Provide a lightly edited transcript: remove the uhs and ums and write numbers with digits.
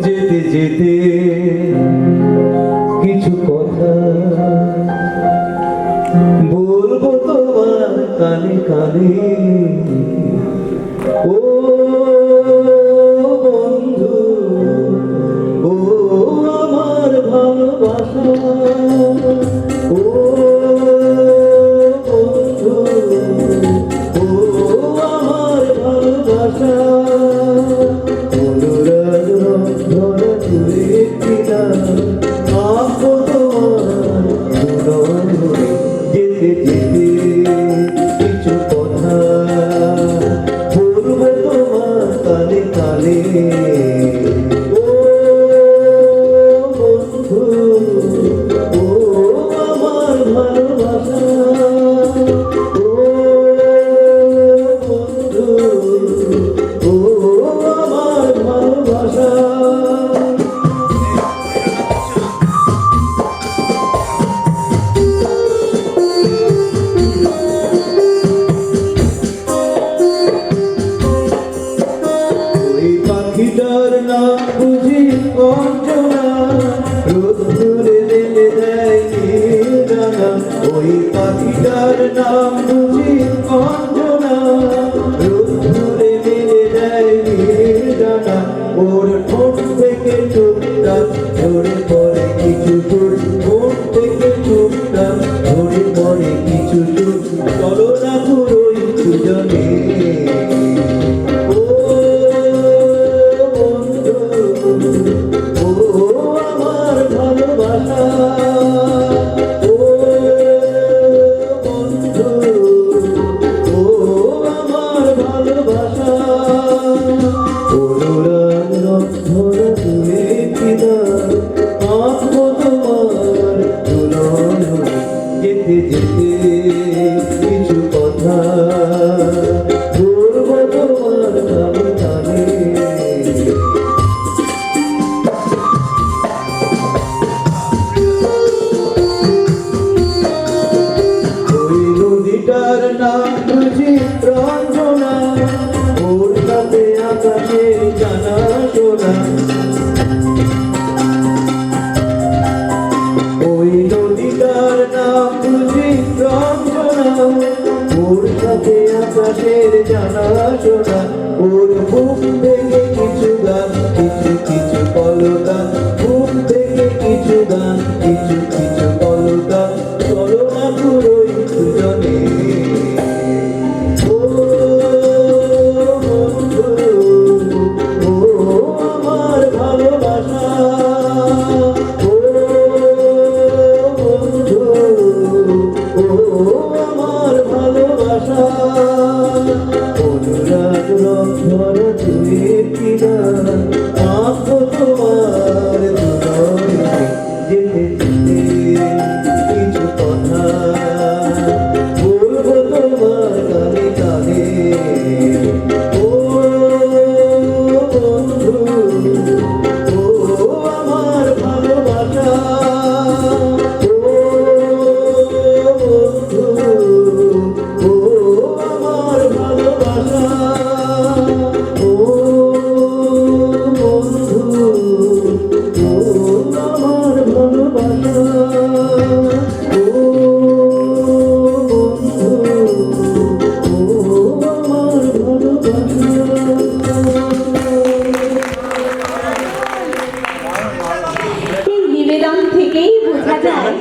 যেতে যেতে কিছু কথা বলবো তোমার কানে কানে। ও বন্ধু, ও আমার ভালোবাসা, ও বন্ধু, ও আমার ভালোবাসা। অনুরাগ ধরা তুলে কিনা আসবো তোমার দুলনে। যেতে যেতে কিছু কথা বলবো তোমার কানে কানে। ও বন্ধু, ও আমার ভালোবাসা, ও বন্ধু, ও আমার ভালোবাসা। ওই পাখিটার নাম বুঝি অঞ্জনা, রোদ্দুরে মেলে দেয় নীল ডানা। ওই পাখিটার নাম বুঝি অঞ্জনা, রোদ্দুরে মেলে দেয় নীল ডানা। ওর ঠোঁট থেকে চোখটা ঝরে পড়ে কিছু সুর, ঠোঁট থেকে চোখটা ঝরে পড়ে কিছু সুর। চলো না পুরোই দুজনে। ও বন্ধু, ও আমার ভালোবাসা, ও বন্ধু, ও আমার ভালোবাসা। অনুরাগ ধরা তুলে কিনা আসবো তোমার দুলনে। যেতে যেতে কিছু কথা বলবো তোমার কানে কানে। ওই নদীটার নাম বুঝি রঞ্জনা, ওর সাথে আকাশে জানা শোনা। ওই নদীটার নাম বুঝি রঞ্জনা, ওর সাথে আকাশের জানা শোনা। ওর বুক থেকে কিছু গান, কিছু কিছু কলগান, বুক থেকে কিছু গান, কিছু কিছু কলগান। চলো না পুরোই দুজনে। ও বন্ধু, ও আমার ভালোবাসা, ও বন্ধু, ও আমার ভালোবাসা। অনুরাগ ধরা তুলে কিনা আসবো তোমার দুলনে। যেতে যেতে কিছু কথা বলবো তোমার কানে কানে। ও বন্ধু, ও আমার ভালোবাসা, ও বন্ধু, ও আমার ভালোবাসা, ও বন্ধু, ও আমার ভালোবাসা, ও বন্ধু, ও আমার ভালোবাসা। এই নিবেদন থেকেই বোঝা যায়